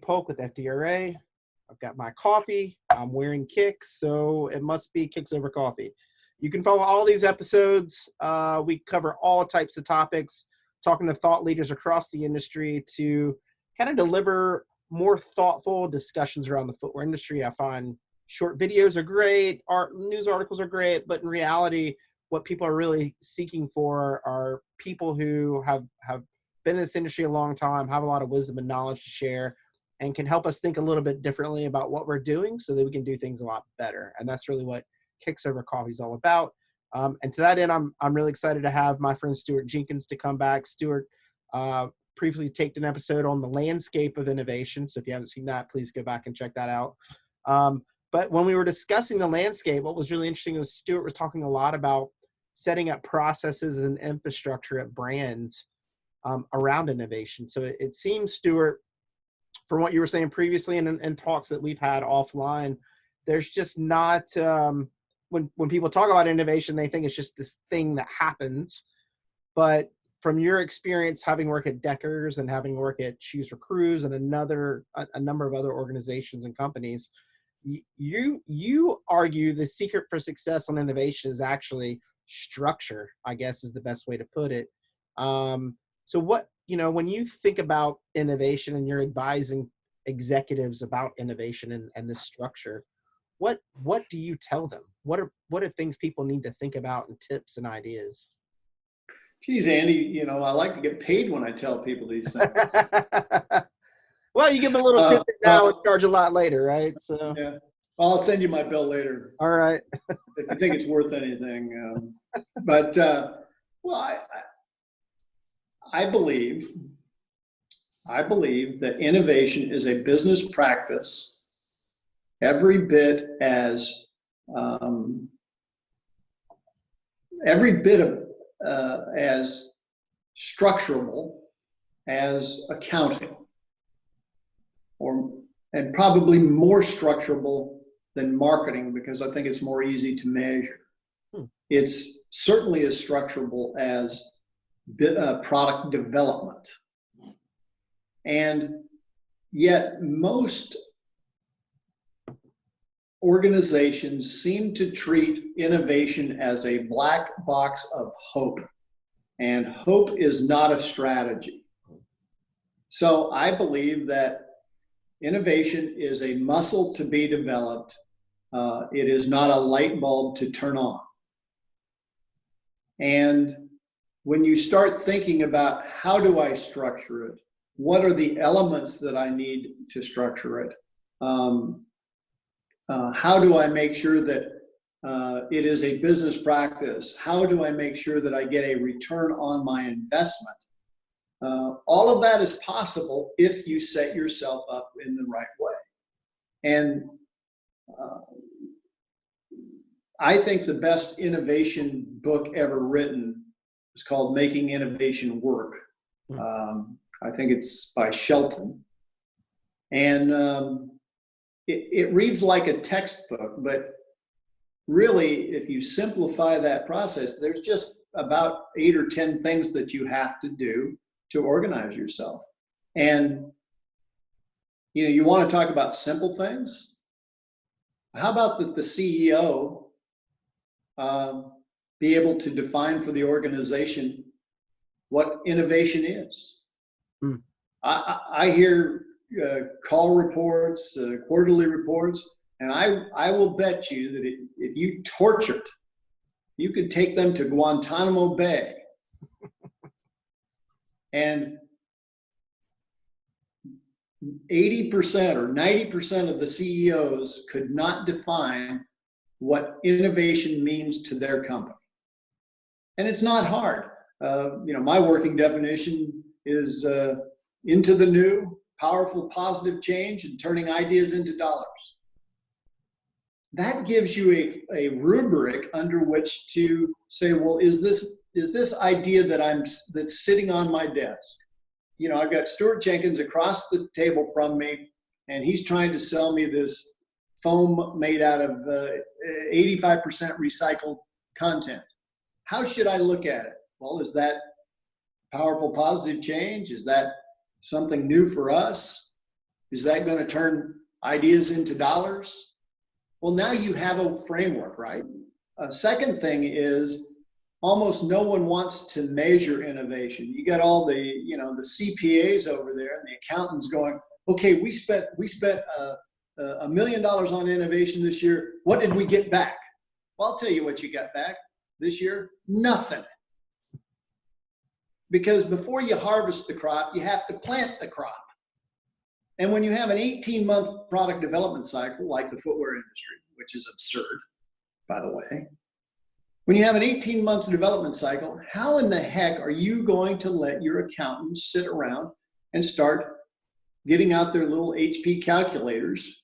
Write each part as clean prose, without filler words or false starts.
Polk with FDRA. I've got my coffee. I'm wearing Kicks, so it must be Kicks over coffee. You can follow all these episodes. We cover all types of topics, talking to thought leaders across the industry to kind of deliver more thoughtful discussions around the footwear industry. I find short videos are great, news articles are great, but in reality, what people are really seeking for are people who have been in this industry a long time, have a lot of wisdom and knowledge to share, and can help us think a little bit differently about what we're doing so that we can do things a lot better. And that's really what Kicks Over Coffee is all about. And to that end, I'm really excited to have my friend Stuart Jenkins to come back. Stuart previously taped an episode on the landscape of innovation. So if you haven't seen that, please go back and check that out. But when we were discussing the landscape, what was really interesting was Stuart was talking a lot about setting up processes and infrastructure at brands around innovation. So it seems, Stuart, from what you were saying previously and talks that we've had offline, there's just not, when people talk about innovation, they think it's just this thing that happens. But from your experience, having worked at Deckers and having worked at Shoes for Crews and a number of other organizations and companies, you argue the secret for success on innovation is actually structure, I guess is the best way to put it. So what, when you think about innovation and you're advising executives about innovation and the structure, what do you tell them? What are things people need to think about and tips and ideas? Geez, Andy, I like to get paid when I tell people these things. Well, you give them a little tip now and charge a lot later, right? So yeah, I'll send you my bill later. All right. If you think it's worth anything. Well, I believe that innovation is a business practice every bit as as structurable as accounting, and probably more structurable than marketing, because I think it's more easy to measure. It's certainly as structurable as product development. And yet most organizations seem to treat innovation as a black box of hope, and hope is not a strategy. So I believe that innovation is a muscle to be developed. It is not a light bulb to turn on. And when you start thinking about how do I structure it, what are the elements that I need to structure it, how do I make sure that it is a business practice, how do I make sure that I get a return on my investment, all of that is possible if you set yourself up in the right way. And I think the best innovation book ever written is called Making Innovation Work. I think it's by Shelton. And it reads like a textbook, but really, if you simplify that process, there's just about 8 or 10 things that you have to do to organize yourself. And you want to talk about simple things? How about that the CEO be able to define for the organization what innovation is? I hear call reports, quarterly reports, and I will bet you that if you tortured, you could take them to Guantanamo Bay and 80% or 90% of the CEOs could not define what innovation means to their company. And it's not hard. My working definition is into the new, powerful, positive change, and turning ideas into dollars. That gives you a rubric under which to say, well, is this idea that's sitting on my desk? I've got Stuart Jenkins across the table from me, and he's trying to sell me this foam made out of 85% recycled content. How should I look at it? Well, is that powerful, positive change? Is that something new for us? Is that going to turn ideas into dollars? Well, now you have a framework, right? A second thing is almost no one wants to measure innovation. You got all the, the CPAs over there and the accountants going, okay, we spent $1 million on innovation this year. What did we get back? Well, I'll tell you what you got back this year. Nothing. Because before you harvest the crop, you have to plant the crop. And when you have an 18-month product development cycle, like the footwear industry, which is absurd, by the way, when you have an 18-month development cycle, how in the heck are you going to let your accountants sit around and start getting out their little HP calculators,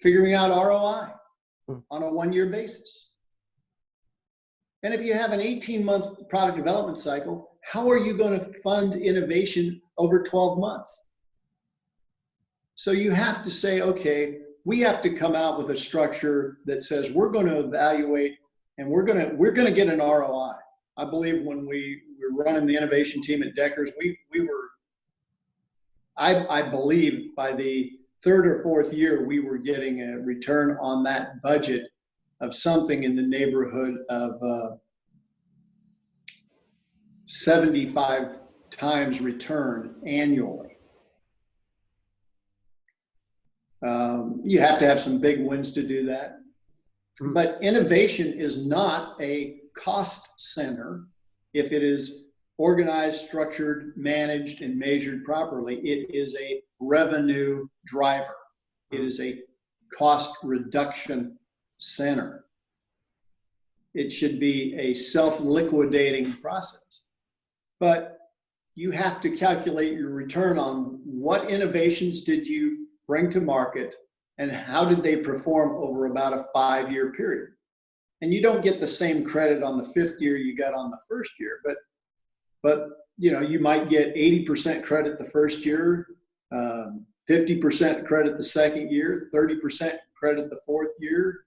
figuring out ROI on a 1-year basis? And if you have an 18-month product development cycle, how are you going to fund innovation over 12 months? So you have to say, okay, we have to come out with a structure that says we're going to evaluate and we're going to get an ROI. I believe when we were running the innovation team at Deckers, we were, I believe by the 3rd or 4th year, we were getting a return on that budget of something in the neighborhood of 75 times return annually. You have to have some big wins to do that. But innovation is not a cost center if it is organized, structured, managed, and measured properly. It is a revenue driver. It is a cost reduction center. It should be a self-liquidating process. But you have to calculate your return on what innovations did you bring to market and how did they perform over about a 5-year period. And you don't get the same credit on the 5th year you got on the 1st year, but you might get 80% credit the 1st year, 50% credit the 2nd year, 30% credit the 4th year,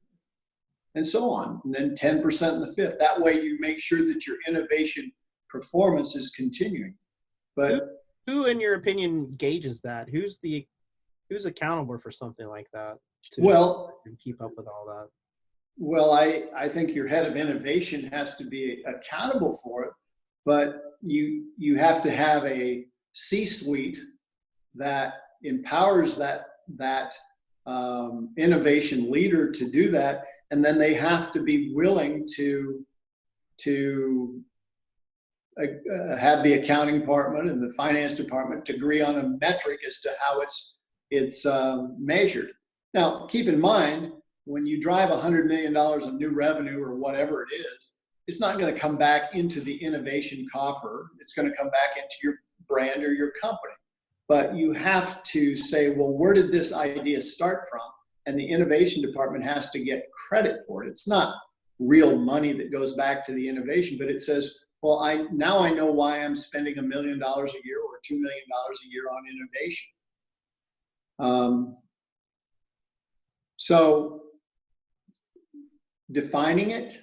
and so on, and then 10% in the 5th. That way you make sure that your innovation performance is continuing. But who in your opinion gauges that? Who's accountable for something like that to keep up with all that? Well, I think your head of innovation has to be accountable for it, but you have to have a C-suite that empowers that innovation leader to do that, and then they have to be willing to have the accounting department and the finance department to agree on a metric as to how it's measured. Now, keep in mind, when you drive $100 million of new revenue or whatever it is, it's not going to come back into the innovation coffer. It's going to come back into your brand or your company. But you have to say, well, where did this idea start from? And the innovation department has to get credit for it. It's not real money that goes back to the innovation, but it says, well, now I know why I'm spending $1 million a year or $2 million a year on innovation. So defining it,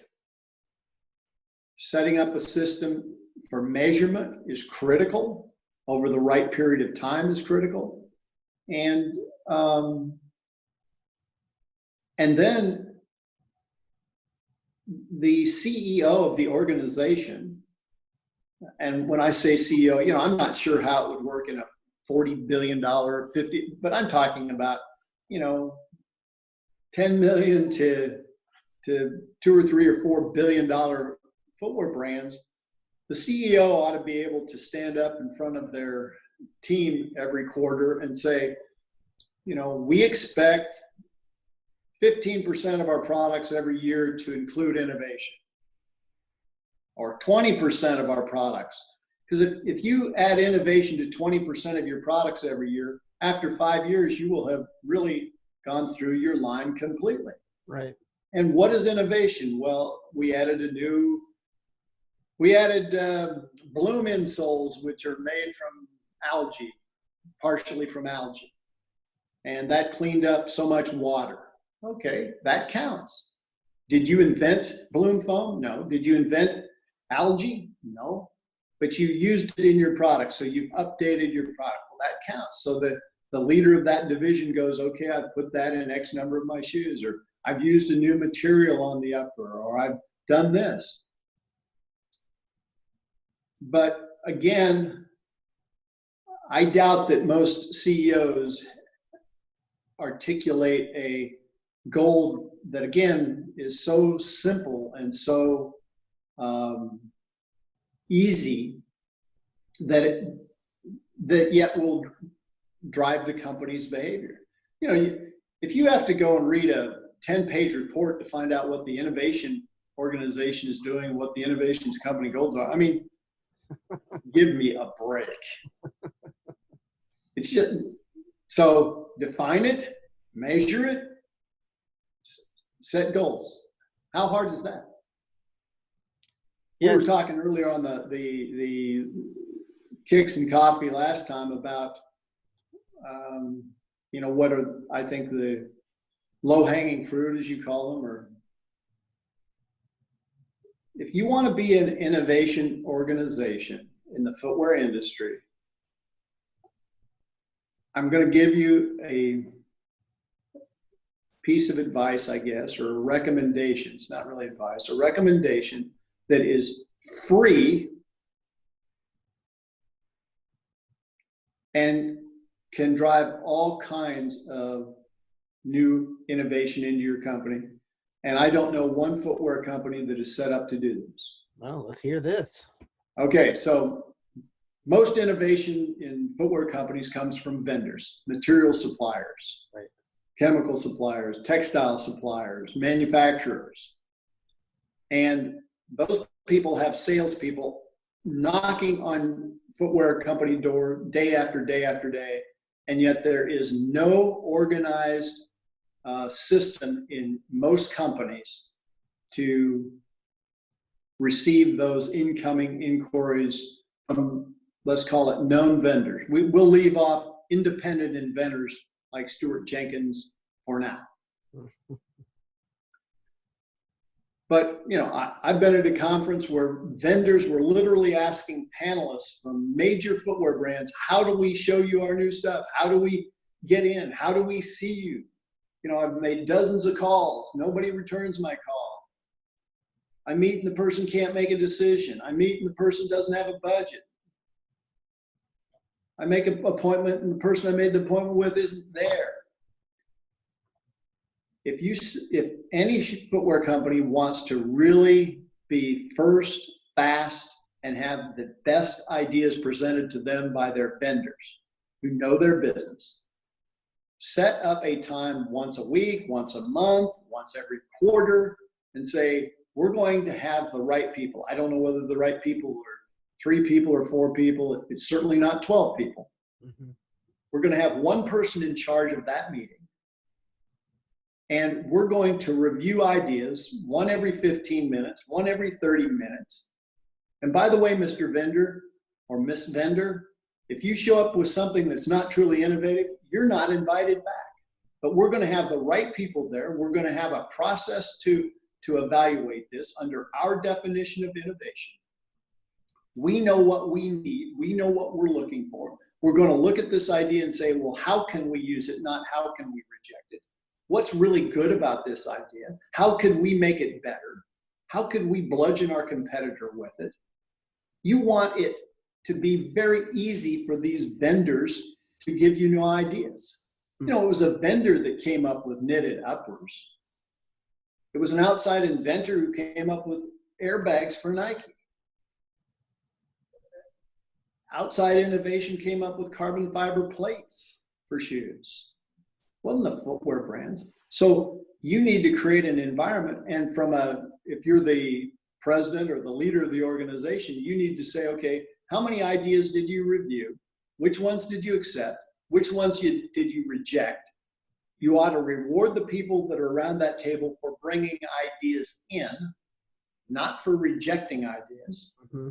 setting up a system for measurement is critical. Over the right period of time is critical. And then the CEO of the organization, and when I say CEO, I'm not sure how it would work in a $40 billion, 50, but I'm talking about, 10 million to $2 or $3 or $4 billion footwear brands. The CEO ought to be able to stand up in front of their team every quarter and say, we expect 15% of our products every year to include innovation, or 20% of our products. Because if you add innovation to 20% of your products every year, after 5 years, you will have really gone through your line completely. Right. And what is innovation? Well, we added Bloom insoles, which are made from algae, partially from algae. And that cleaned up so much water. Okay, that counts. Did you invent Bloom foam? No. Did you invent algae? No. But you used it in your product, so you've updated your product. Well, that counts. So the leader of that division goes, okay, I've put that in X number of my shoes, or I've used a new material on the upper, or I've done this. But again, I doubt that most CEOs articulate a goal that, again, is so simple and so easy that yet will drive the company's behavior. You know, if you have to go and read a 10-page report to find out what the innovation organization is doing, what the innovations company goals are, I mean, give me a break. It's just, so define it, measure it, set goals. How hard is that? Yeah. We were talking earlier on the kicks and coffee last time about, you know, what are, I think, the low-hanging fruit, as you call them, or if you want to be an innovation organization in the footwear industry, I'm going to give you a piece of advice, I guess, or a recommendation. It's not really advice, a recommendation that is free and can drive all kinds of new innovation into your company. And I don't know one footwear company that is set up to do this. Well, let's hear this. Okay, so most innovation in footwear companies comes from vendors, material suppliers, right, chemical suppliers, textile suppliers, manufacturers. And those people have salespeople knocking on footwear company door day after day after day. And yet there is no organized system in most companies to receive those incoming inquiries from, let's call it, known vendors. We'll leave off independent inventors like Stuart Jenkins for now. But, you know, I've been at a conference where vendors were literally asking panelists from major footwear brands, how do we show you our new stuff? How do we get in? How do we see you? You know, I've made dozens of calls. Nobody returns my call. I meet and the person can't make a decision. I meet and the person doesn't have a budget. I make an appointment and the person I made the appointment with isn't there. If any footwear company wants to really be first, fast, and have the best ideas presented to them by their vendors who know their business, set up a time once a week, once a month, once every quarter, and say, we're going to have the right people. I don't know whether the right people are 3 people or 4 people. It's certainly not 12 people. Mm-hmm. We're going to have one person in charge of that meeting. And we're going to review ideas, one every 15 minutes, one every 30 minutes. And by the way, Mr. Vendor or Miss Vendor, if you show up with something that's not truly innovative, you're not invited back. But we're going to have the right people there. We're going to have a process to evaluate this under our definition of innovation. We know what we need. We know what we're looking for. We're going to look at this idea and say, well, how can we use it, not how can we reject it? What's really good about this idea? How could we make it better? How could we bludgeon our competitor with it? You want it to be very easy for these vendors to give you new ideas. You know, it was a vendor that came up with knitted uppers. It was an outside inventor who came up with airbags for Nike. Outside innovation came up with carbon fiber plates for shoes. Wasn't the footwear brands. So you need to create an environment. And if you're the president or the leader of the organization, you need to say, okay, how many ideas did you review? Which ones did you accept? Which ones did you reject? You ought to reward the people that are around that table for bringing ideas in, not for rejecting ideas. Mm-hmm.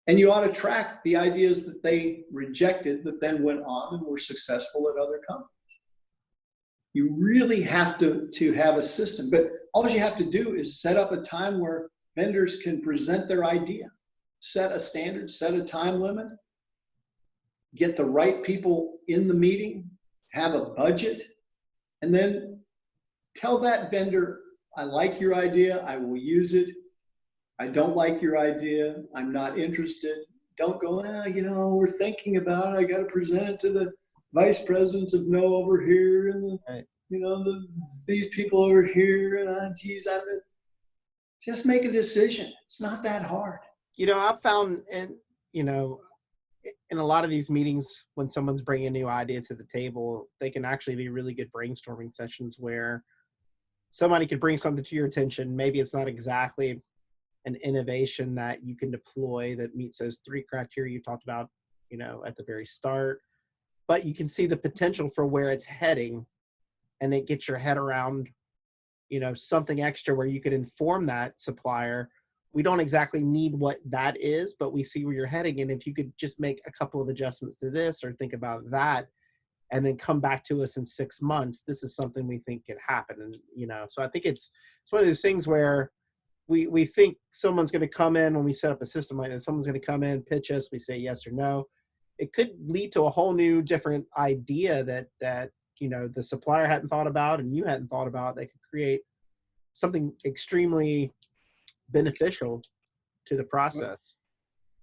And you ought to track the ideas that they rejected that then went on and were successful at other companies. You really have to have a system, but all you have to do is set up a time where vendors can present their idea, set a standard, set a time limit, get the right people in the meeting, have a budget, and then tell that vendor, I like your idea, I will use it. I don't like your idea, I'm not interested. Don't go, we're thinking about it. I got to present it to the vice presidents of no over here and Right. these people over here. And geez, just make a decision. It's not that hard. I've found, in a lot of these meetings, when someone's bringing a new idea to the table, they can actually be really good brainstorming sessions where somebody could bring something to your attention. Maybe it's not exactly an innovation that you can deploy that meets those 3 criteria you talked about, at the very start, but you can see the potential for where it's heading, and it gets your head around, something extra where you could inform that supplier. We don't exactly need what that is, but we see where you're heading. And if you could just make a couple of adjustments to this or think about that, and then come back to us in 6 months, this is something we think could happen. And, so I think it's one of those things where we think someone's going to come in when we set up a system like this, someone's going to come in, pitch us, we say yes or no. It could lead to a whole new different idea that the supplier hadn't thought about and you hadn't thought about. They could create something extremely beneficial to the process.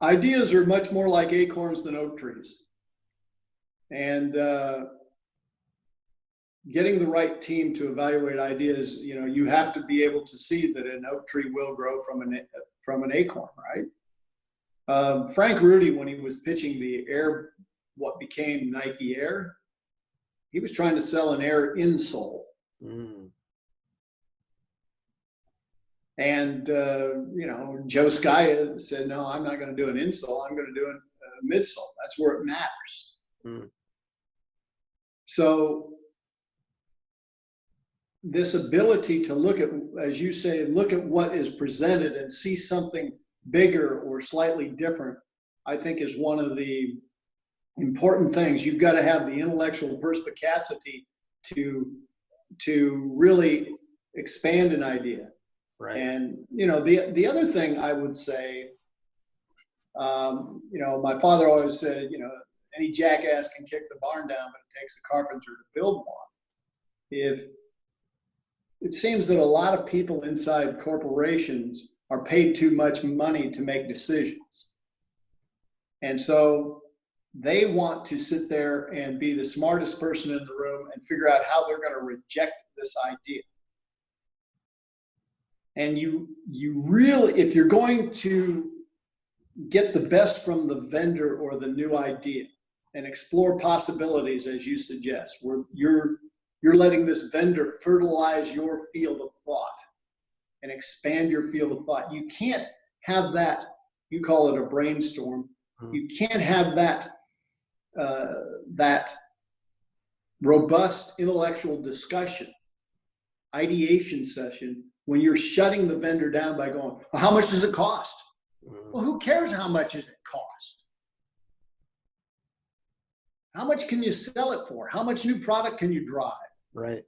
Ideas are much more like acorns than oak trees. And getting the right team to evaluate ideas, you have to be able to see that an oak tree will grow from an acorn, right? Frank Rudy, when he was pitching the Air, what became Nike Air, he was trying to sell an Air insole. And, Joe Skya said, no, I'm not going to do an insole. I'm going to do a midsole. That's where it matters. So this ability to look at, as you say, look at what is presented and see something bigger or slightly different, I think is one of the important things. You've got to have the intellectual perspicacity to really expand an idea. Right. And, the other thing I would say, my father always said, any jackass can kick the barn down, but it takes a carpenter to build one. If it seems that a lot of people inside corporations are paid too much money to make decisions. And so they want to sit there and be the smartest person in the room and figure out how they're going to reject this idea. And you really, if you're going to get the best from the vendor or the new idea and explore possibilities, as you suggest, where you're letting this vendor fertilize your field of thought and expand your field of thought. You can't have that, you call it a brainstorm. You can't have that robust intellectual discussion, ideation session, when you're shutting the vendor down by going, well, how much does it cost? Well, who cares how much does it cost? How much can you sell it for? How much new product can you drive? Right.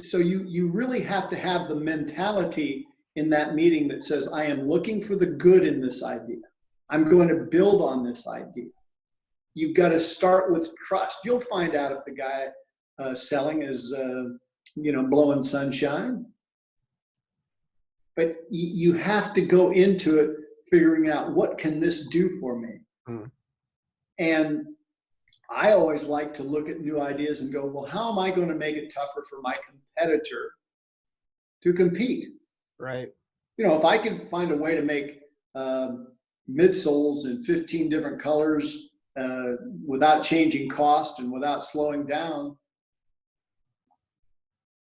So you really have to have the mentality in that meeting that says, I am looking for the good in this idea. I'm going to build on this idea. You've got to start with trust. You'll find out if the guy selling is, blowing sunshine. But you have to go into it figuring out, what can this do for me? And I always like to look at new ideas and go, well, how am I going to make it tougher for my competitor to compete? Right. If I can find a way to make midsoles in 15 different colors without changing cost and without slowing down,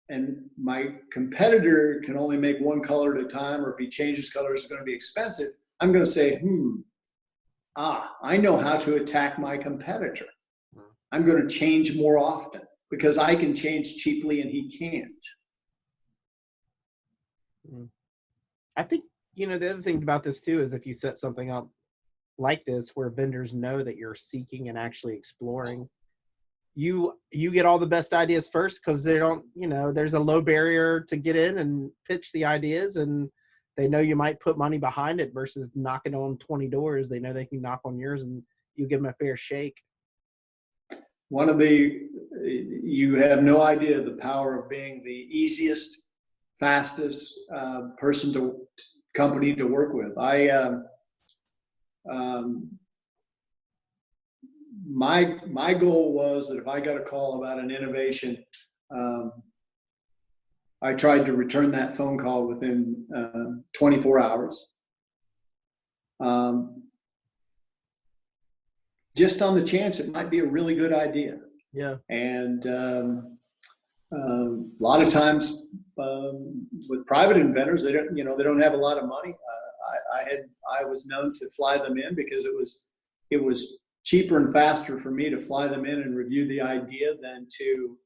and my competitor can only make one color at a time, or if he changes colors, it's going to be expensive, I'm going to say, I know how to attack my competitor. I'm going to change more often because I can change cheaply and he can't. I think, the other thing about this too is if you set something up like this where vendors know that you're seeking and actually exploring, you get all the best ideas first, because they don't, there's a low barrier to get in and pitch the ideas, and they know you might put money behind it versus knocking on 20 doors. They know they can knock on yours and you give them a fair shake. You have no idea the power of being the easiest, fastest company to work with. My goal was that if I got a call about an innovation, I tried to return that phone call within 24 hours. Just on the chance it might be a really good idea. Yeah. And a lot of times with private inventors, they don't have a lot of money. I was known to fly them in because it was cheaper and faster for me to fly them in and review the idea than to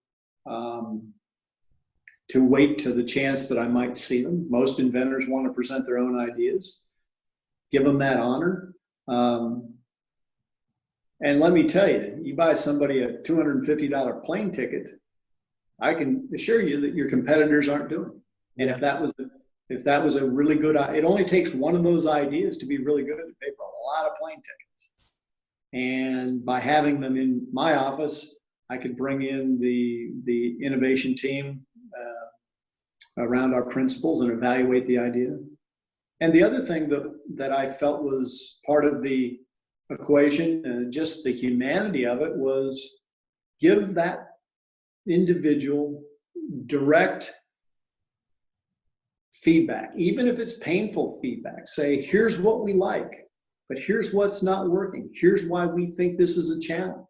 wait to the chance that I might see them. Most inventors want to present their own ideas. Give them that honor. And let me tell you, you buy somebody a $250 plane ticket, I can assure you that your competitors aren't doing it. And if that was a really good, it only takes one of those ideas to be really good to pay for a lot of plane tickets. And by having them in my office, I could bring in the innovation team around our principles and evaluate the idea. And the other thing that I felt was part of the equation and just the humanity of it was give that individual direct feedback, even if it's painful feedback. Say, here's what we like, but here's what's not working. Here's why we think this is a challenge.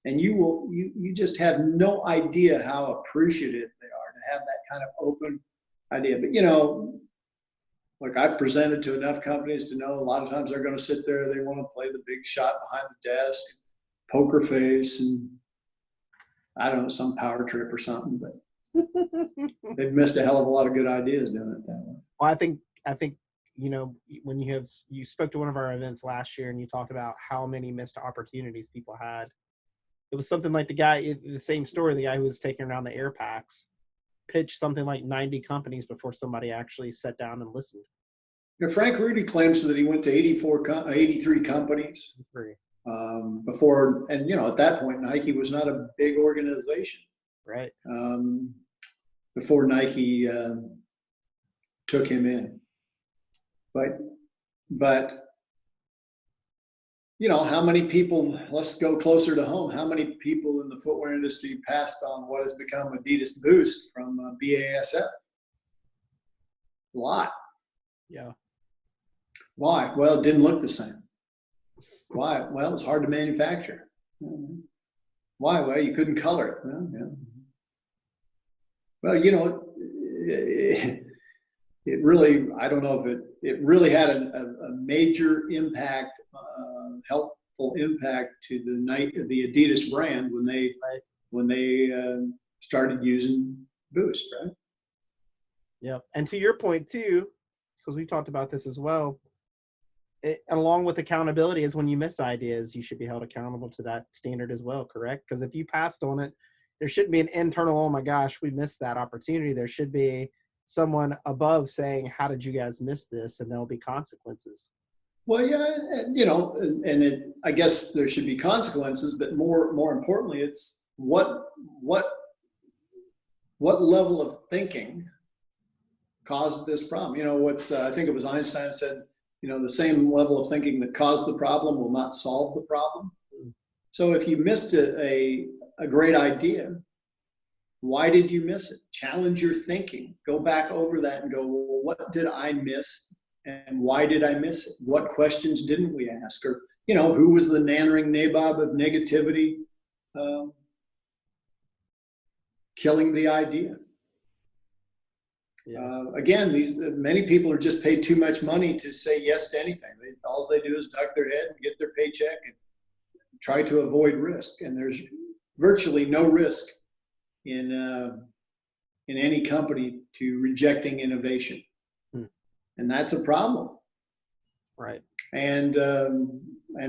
And you just have no idea how appreciative they are to have that kind of open idea. But look, I've presented to enough companies to know a lot of times they're going to sit there, they want to play the big shot behind the desk, poker face, and I don't know, some power trip or something, but they've missed a hell of a lot of good ideas doing it that way. Well, I think when you spoke to one of our events last year and you talked about how many missed opportunities people had. It was something like the same story, the guy who was taking around the air packs pitched something like 90 companies before somebody actually sat down and listened. Yeah, Frank Rudy claims that he went to 83 companies before, and at that point Nike was not a big organization, right? Before Nike took him in, but how many people, let's go closer to home, how many people in the footwear industry passed on what has become Adidas Boost from BASF? A lot. Yeah. Why? Well, it didn't look the same. Why? Well, it was hard to manufacture. Why? Well, you couldn't color it. Well, it really, I don't know if it really had a major impact, helpful impact to the Adidas brand when they started using Boost, right? Yeah, and to your point too, because we talked about this as well. Along with accountability is when you miss ideas, you should be held accountable to that standard as well, correct? Because if you passed on it, there shouldn't be an internal, oh my gosh, we missed that opportunity. There should be someone above saying, how did you guys miss this? And there'll be consequences. Well, yeah, I guess there should be consequences, but more importantly, it's what level of thinking caused this problem. I think it was Einstein said, the same level of thinking that caused the problem will not solve the problem. So if you missed a great idea, why did you miss it? Challenge your thinking. Go back over that and go, well, what did I miss and why did I miss it? What questions didn't we ask? Or, who was the nattering nabob of negativity killing the idea? Yeah. Again, many people are just paid too much money to say yes to anything. All they do is duck their head and get their paycheck and try to avoid risk. And there's virtually no risk in any company to rejecting innovation, and that's a problem. Right. And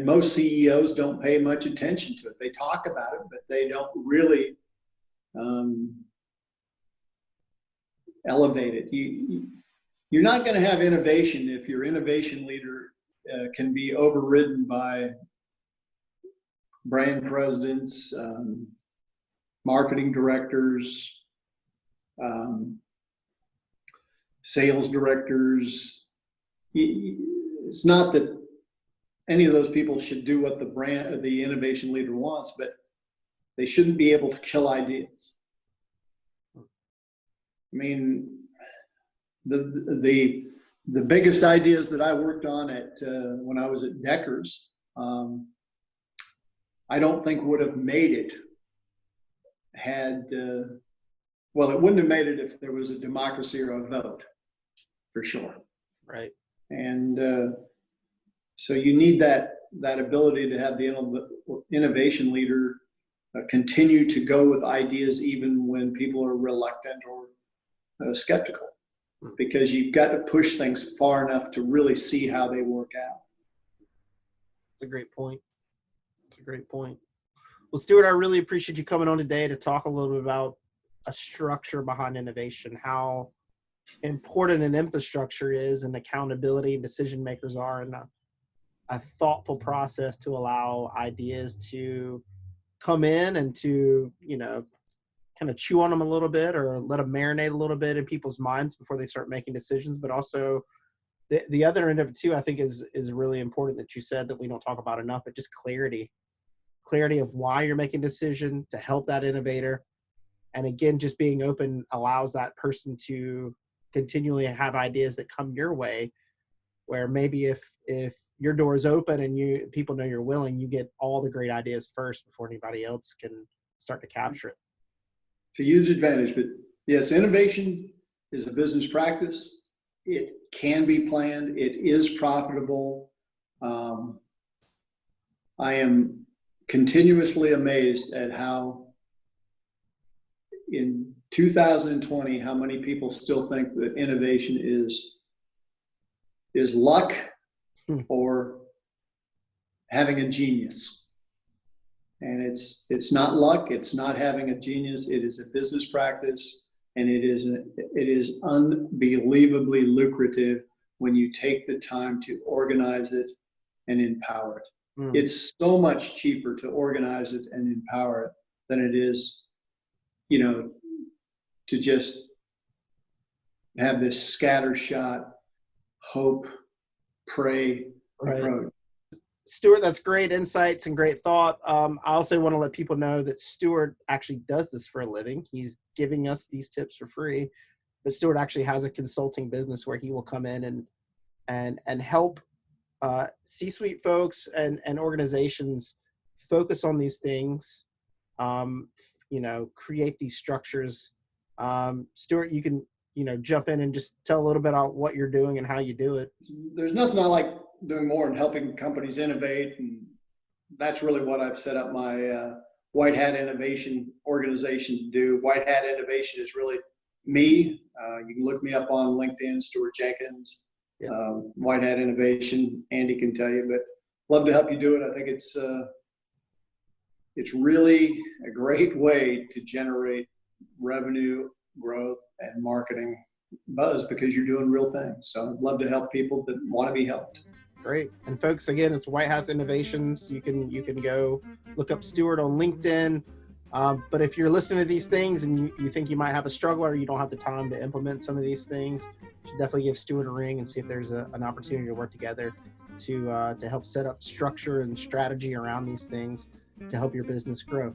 most CEOs don't pay much attention to it. They talk about it, but they don't really elevate it. you're not going to have innovation if your innovation leader can be overridden by brand presidents, marketing directors, sales directors. It's not that any of those people should do what the innovation leader wants, but they shouldn't be able to kill ideas. I mean, the biggest ideas that I worked on when I was at Deckers, I don't think would have made it well, it wouldn't have made it if there was a democracy or a vote, for sure. Right. And so you need that ability to have the innovation leader continue to go with ideas even when people are reluctant or skeptical, because you've got to push things far enough to really see how they work out. It's a great point. It's a great point. Well, Stuart, I really appreciate you coming on today to talk a little bit about a structure behind innovation, how important an infrastructure is, and accountability and decision makers are, and a thoughtful process to allow ideas to come in and to, kind of chew on them a little bit or let them marinate a little bit in people's minds before they start making decisions. But also the other end of it too, I think is really important that you said that we don't talk about enough, but just clarity of why you're making a decision to help that innovator. And again, just being open allows that person to continually have ideas that come your way, where maybe if your door is open and people know you're willing, you get all the great ideas first before anybody else can start to capture it. It's a huge advantage. But yes, innovation is a business practice. It can be planned. It is profitable. I am continuously amazed at how in 2020, how many people still think that innovation is luck or having a genius. And it's not luck. It's not having a genius. It is a business practice, and it is unbelievably lucrative when you take the time to organize it and empower it. It's so much cheaper to organize it and empower it than it is, to just have this scattershot, hope, pray approach. Stuart, that's great insights and great thought. I also want to let people know that Stuart actually does this for a living. He's giving us these tips for free, but Stuart actually has a consulting business where he will come in and help C-suite folks and organizations focus on these things, create these structures. Stuart, you can, jump in and just tell a little bit about what you're doing and how you do it. There's nothing I like doing more than helping companies innovate. And that's really what I've set up my White Hat Innovation organization to do. White Hat Innovation is really me. You can look me up on LinkedIn, Stuart Jenkins. Yeah. White Hat Innovation, Andy can tell you, but love to help you do it. I think it's really a great way to generate revenue, growth, and marketing buzz because you're doing real things. So I'd love to help people that want to be helped. Great. And folks, again, it's White House Innovations. You can go look up Stuart on LinkedIn. But if you're listening to these things and you think you might have a struggle or you don't have the time to implement some of these things, you should definitely give Stuart a ring and see if there's an opportunity to work together to help set up structure and strategy around these things to help your business grow.